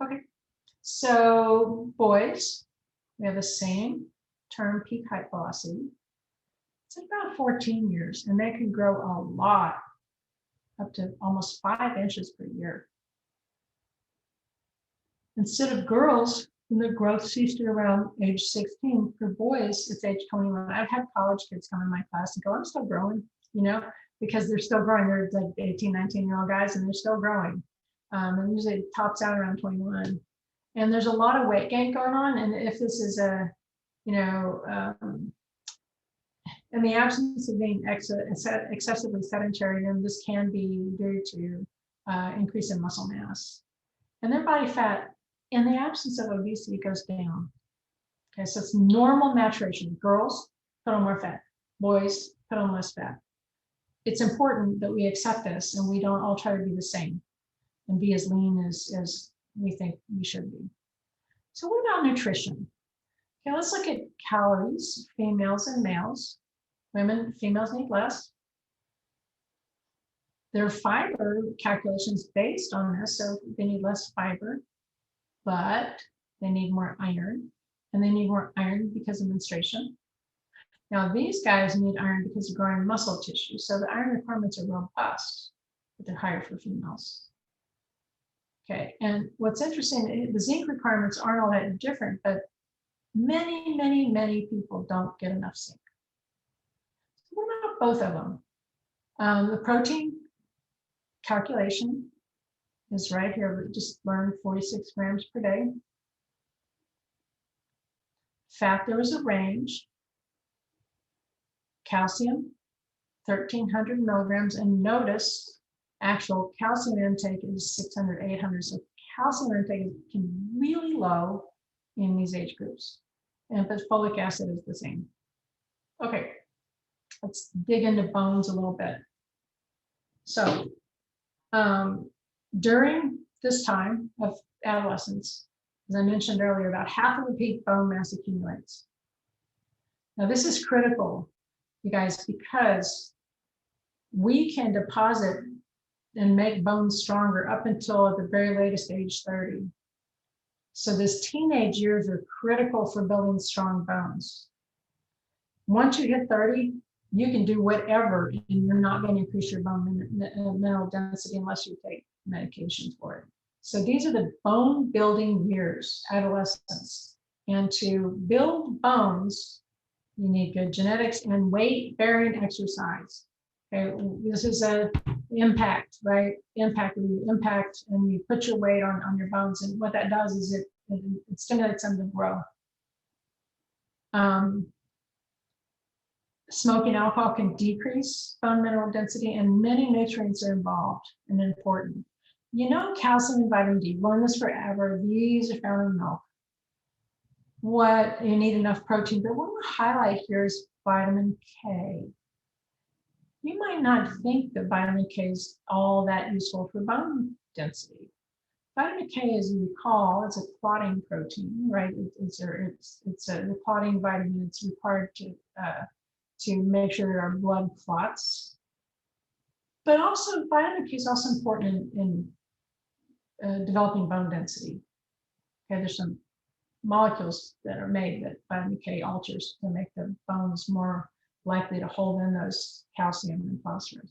Okay, so boys, we have the same term peak height velocity. It's about 14 years, and they can grow a lot, up to almost 5 inches per year. Instead of girls, when the growth ceased at around age 16, for boys, it's age 21. I've had college kids come in my class and go, I'm still growing, you know, because they're still growing. They're like 18, 19-year-old guys, and they're still growing. And usually it tops out around 21. And there's a lot of weight gain going on. And if this is a, you know, in the absence of being excessively sedentary, then this can be due to increase in muscle mass. And their body fat, in the absence of obesity, goes down. Okay, so it's normal maturation. Girls put on more fat, boys put on less fat. It's important that we accept this and we don't all try to be the same and be as lean as we think we should be. So what about nutrition? Okay, let's look at calories, females and males. Females need less. There are fiber calculations based on this, so they need less fiber, but they need more iron, and they need more iron because of menstruation. Now, these guys need iron because of growing muscle tissue, so the iron requirements are robust, but they're higher for females. Okay, and what's interesting, the zinc requirements aren't all that different, but many people don't get enough zinc. What about both of them? The protein calculation is right here. We just learned 46 grams per day. Fat, there was a range. Calcium, 1,300 milligrams. And notice actual calcium intake is 600, 800. So calcium intake can be really low in these age groups. And but folic acid is the same. Okay, let's dig into bones a little bit. So during this time of adolescence, as I mentioned earlier, about half of the peak bone mass accumulates. Now this is critical, you guys, because we can deposit and make bones stronger up until at the very latest age 30. So this teenage years are critical for building strong bones. Once you hit 30, you can do whatever and you're not going to increase your bone mineral density unless you take medication for it. So these are the bone building years, adolescence. And to build bones, you need good genetics and weight bearing exercise. Okay, this is a impact, right? Impact, when you impact and you put your weight on your bones, and what that does is it stimulates them to grow. Smoking alcohol can decrease bone mineral density, and many nutrients are involved and important. You know, calcium and vitamin D, learn this forever. These are found in milk. What you need enough protein, but what we'll highlight here is vitamin K. You might not think that vitamin K is all that useful for bone density. Vitamin K, as you recall, is a clotting protein, right? It's a clotting vitamin. It's required to make sure our blood clots. But also, vitamin K is also important in developing bone density. Okay, there's some molecules that are made that vitamin K alters to make the bones more likely to hold in those calcium and phosphorus.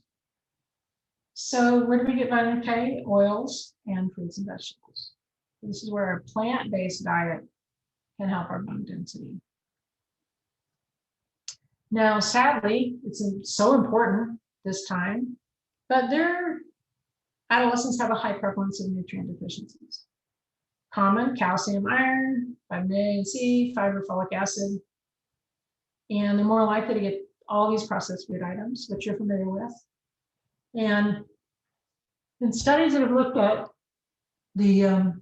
So where do we get vitamin K? Oils and fruits and vegetables. This is where a plant-based diet can help our bone density. Now, sadly, it's so important this time, but adolescents have a high prevalence of nutrient deficiencies. Common: calcium, iron, vitamin A and C, fiber, folic acid, and they're more likely to get all these processed food items, which you're familiar with. And in studies that have looked at the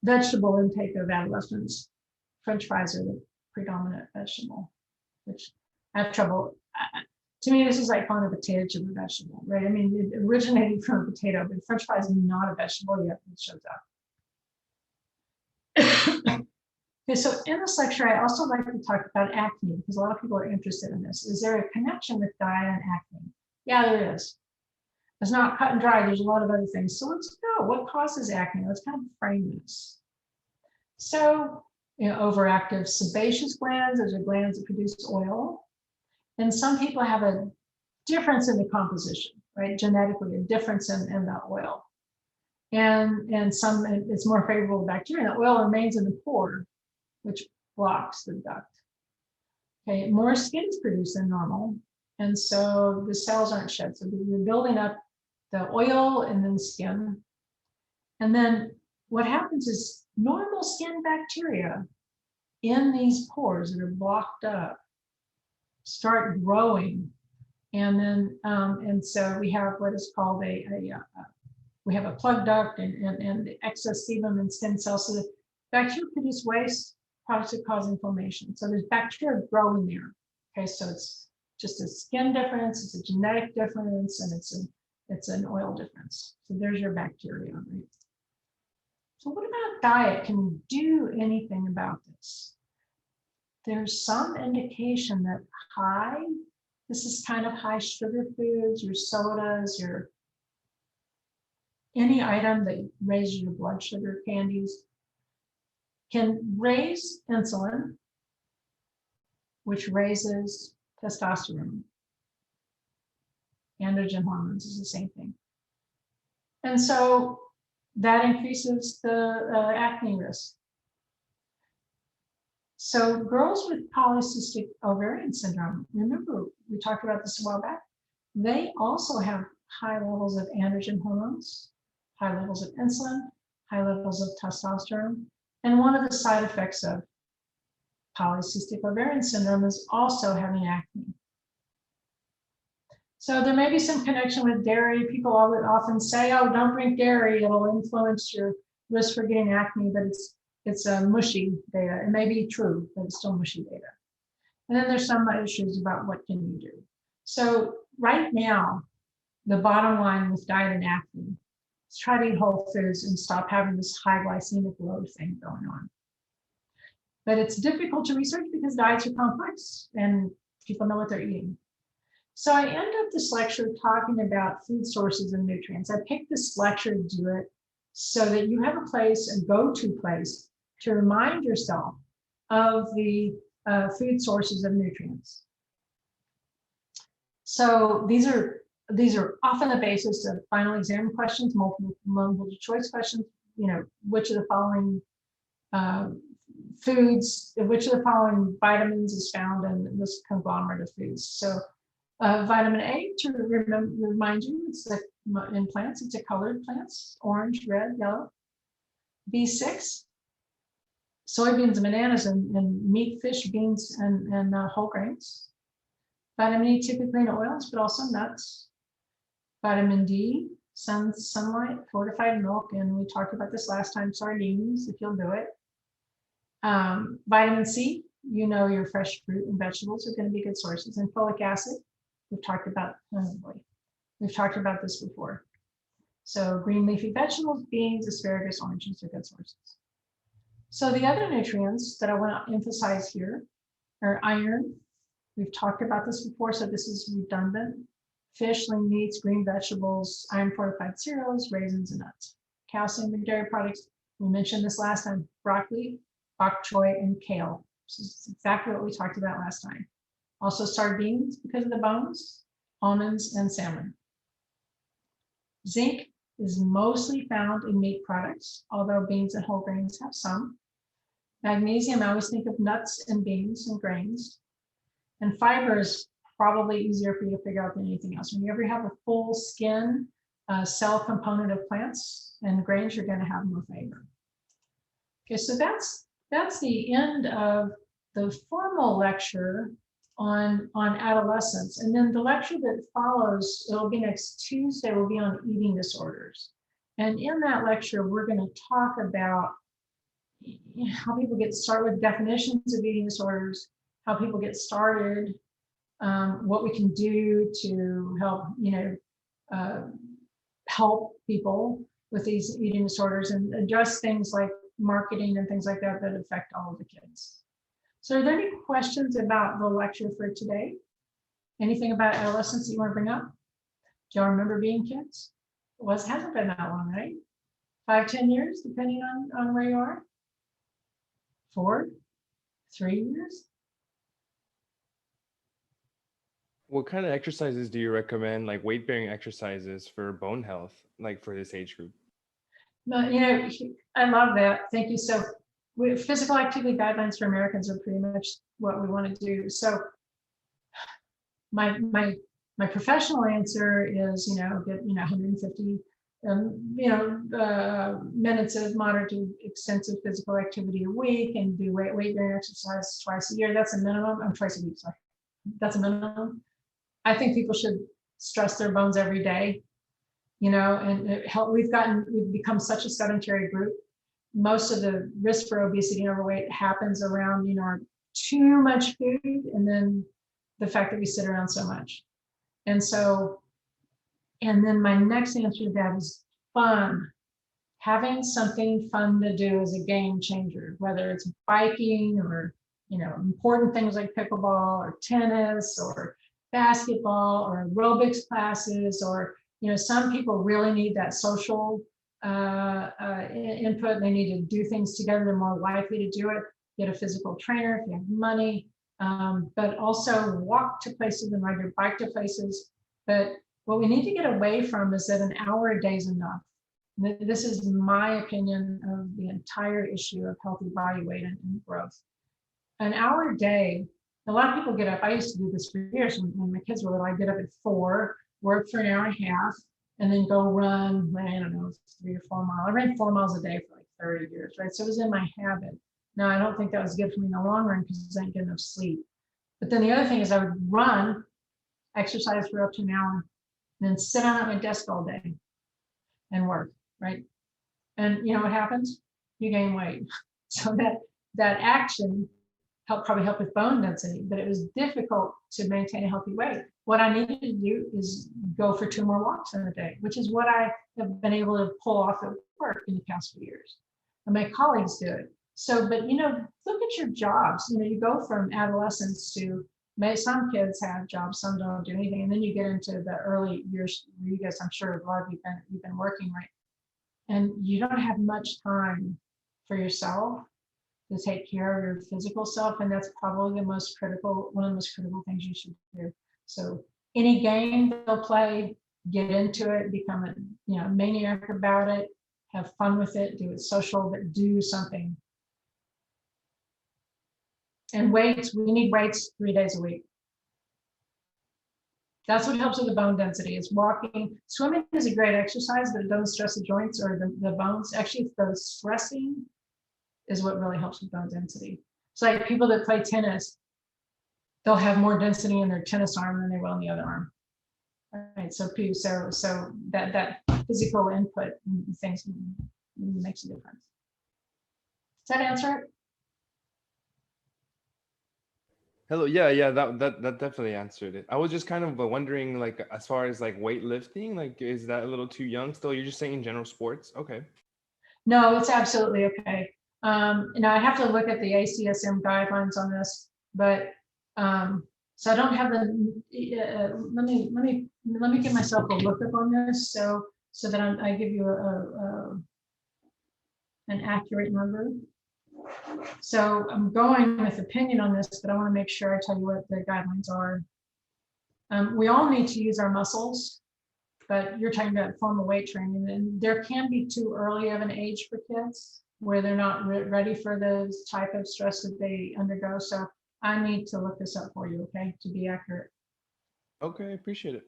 vegetable intake of adolescents, French fries are the predominant vegetable, which I have trouble. To me, this is like calling a potato chip a vegetable, right? I mean, it originated from a potato, but French fries is not a vegetable yet. It shows up. Okay, so in this lecture, I also like to talk about acne because a lot of people are interested in this. Is there a connection with diet and acne? Yeah, there is. It's not cut and dry. There's a lot of other things. So let's go. What causes acne? Let's kind of frame this. So, overactive sebaceous glands, those are glands that produce oil. And some people have a difference in the composition, right? Genetically, a difference in the oil. And some, it's more favorable to bacteria. The oil remains in the pore, which blocks the duct. Okay, more skin is produced than normal. And so the cells aren't shed. So we're building up the oil and then skin. And then what happens is normal skin bacteria in these pores that are blocked up start growing. And then, and so we have what is called we have a plug duct and excess sebum and skin cells. So the bacteria produce waste products that cause inflammation. So there's bacteria growing there. Okay, so it's just a skin difference, it's a genetic difference, and it's an oil difference. So there's your bacteria, right? So what about diet? Can we do anything about this? There's some indication that this is kind of high sugar foods, your sodas, your any item that raises your blood sugar, candies, can raise insulin, which raises testosterone. Androgen hormones is the same thing. And so that increases the acne risk. So girls with polycystic ovarian syndrome, remember we talked about this a while back, they also have high levels of androgen hormones, high levels of insulin, high levels of testosterone. And one of the side effects of polycystic ovarian syndrome is also having acne. So there may be some connection with dairy. People often say, oh, don't drink dairy, it'll influence your risk for getting acne, but it's a mushy data. It may be true, but it's still mushy data. And then there's some issues about what can you do. So right now, the bottom line with diet and acne is try to eat whole foods and stop having this high glycemic load thing going on. But it's difficult to research because diets are complex and people know what they're eating. So I end up this lecture talking about food sources and nutrients. I picked this lecture to do it so that you have a place, a go-to place, to remind yourself of the food sources of nutrients. So these are often the basis of final exam questions, multiple choice questions. Which of the following foods, which of the following vitamins is found in this conglomerate of foods? So vitamin A, to remind you, it's in plants, it's a colored plants, orange, red, yellow. B6, soybeans and bananas and meat, fish, beans, and whole grains. Vitamin E, typically in oils, but also nuts. Vitamin D, sunlight, fortified milk, and we talked about this last time, sardines, if you'll do it. Vitamin C, your fresh fruit and vegetables are going to be good sources. And folic acid, we've talked about this before. So green leafy vegetables, beans, asparagus, oranges are good sources. So the other nutrients that I want to emphasize here are iron. We've talked about this before, so this is redundant. Fish, lean meats, green vegetables, iron fortified cereals, raisins, and nuts. Calcium and dairy products, we mentioned this last time, broccoli, bok choy, and kale. This is exactly what we talked about last time. Also sardines because of the bones, almonds, and salmon. Zinc is mostly found in meat products, although beans and whole grains have some. Magnesium, I always think of nuts and beans and grains. And fiber is probably easier for you to figure out than anything else. When you ever have a full skin cell component of plants and grains, you're going to have more fiber. Okay, so that's the end of the formal lecture on adolescence. And then the lecture that follows, it'll be next Tuesday, will be on eating disorders. And in that lecture, we're going to talk about how people get started with definitions of eating disorders, how people get started, what we can do to help, uh, help people with these eating disorders and address things like marketing and things like that that affect all of the kids. So are there any questions about the lecture for today? Anything about adolescence that you want to bring up? Do y'all remember being kids? It hasn't been that long, right? 5, 10 years, depending on where you are. 4, 3 years. What kind of exercises do you recommend, like weight bearing exercises for bone health, like for this age group? No, I love that. Thank you. So physical activity guidelines for Americans are pretty much what we want to do. So my professional answer is, get 150 minutes of moderate to extensive physical activity a week and do weight bearing exercise twice a year. That's a minimum. I'm twice a week, sorry. That's a minimum. I think people should stress their bones every day, and we've become such a sedentary group. Most of the risk for obesity and overweight happens around, too much food and then the fact that we sit around so much. And then my next answer to that is fun. Having something fun to do is a game changer, whether it's biking or, important things like pickleball or tennis or basketball or aerobics classes, or, some people really need that social input. They need to do things together. They're more likely to do it. Get a physical trainer if you have money, but also walk to places and ride your bike to places. But what we need to get away from is that an hour a day is enough. This is my opinion of the entire issue of healthy body weight and growth. An hour a day, a lot of people get up. I used to do this for years when my kids were little. I get up at 4, work for an hour and a half, and then go run, 3 or 4 miles. I ran 4 miles a day for like 30 years, right? So it was in my habit. Now, I don't think that was good for me in the long run because I didn't get enough sleep. But then the other thing is I would run, exercise for up to an hour, and then sit down at my desk all day and work, right? And you know what happens? You gain weight. So that action probably help with bone density, but it was difficult to maintain a healthy weight. What I needed to do is go for 2 more walks in a day, which is what I have been able to pull off at work in the past few years. And my colleagues do it. So, but look at your jobs. You go from adolescence to some kids have jobs, some don't do anything, and then you get into the early years. You guys, I'm sure a lot of you've been working, right? And you don't have much time for yourself to take care of your physical self, and that's probably one of the most critical things you should do. So any game they'll play, get into it, become a maniac about it, have fun with it, do it social, but do something. And weights, we need weights 3 days a week. That's what helps with the bone density, is walking. Swimming is a great exercise, but it doesn't stress the joints or the bones. Actually, the stressing is what really helps with bone density. It's like people that play tennis, they'll have more density in their tennis arm than they will in the other arm. Right. So that physical input things makes a difference. Does that answer it? Hello, yeah, that definitely answered it. I was just kind of wondering, like, as far as like weightlifting, like, is that a little too young still? You're just saying general sports? Okay. No, it's absolutely okay. I have to look at the ACSM guidelines on this, but so I don't have the. Let me give myself a lookup on this, so that I give you an accurate number. So I'm going with opinion on this, but I want to make sure I tell you what the guidelines are. We all need to use our muscles, but you're talking about formal weight training, and there can be too early of an age for kids where they're not ready for the type of stress that they undergo. So I need to look this up for you, okay, to be accurate. Okay, appreciate it.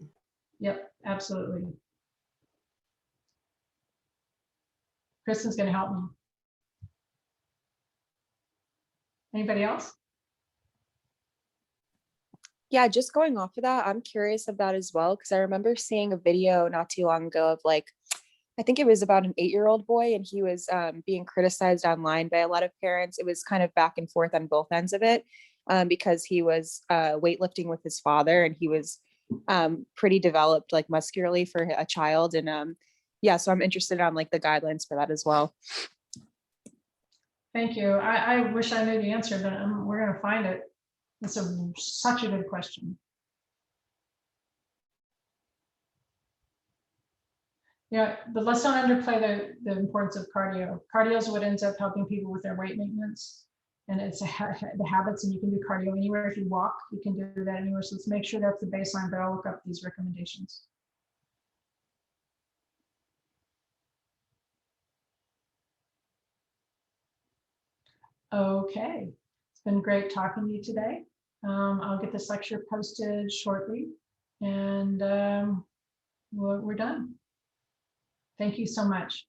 Yep, absolutely. Kristen's going to help me. Anybody else? Yeah, just going off of that, I'm curious of that as well, because I remember seeing a video not too long ago of like I think it was about an 8-year-old boy, and he was being criticized online by a lot of parents. It was kind of back and forth on both ends of it, because he was weightlifting with his father, and he was pretty developed, like muscularly for a child. And yeah, so I'm interested on like the guidelines for that as well. Thank you. I wish I knew the answer, but we're going to find it. It's such a good question. Yeah, but let's not underplay the importance of cardio. Cardio is what ends up helping people with their weight maintenance. And it's the habits, and you can do cardio anywhere. If you walk, you can do that anywhere. So let's make sure that's the baseline, but I'll look up these recommendations. Okay, it's been great talking to you today. I'll get this lecture posted shortly, and we're done. Thank you so much.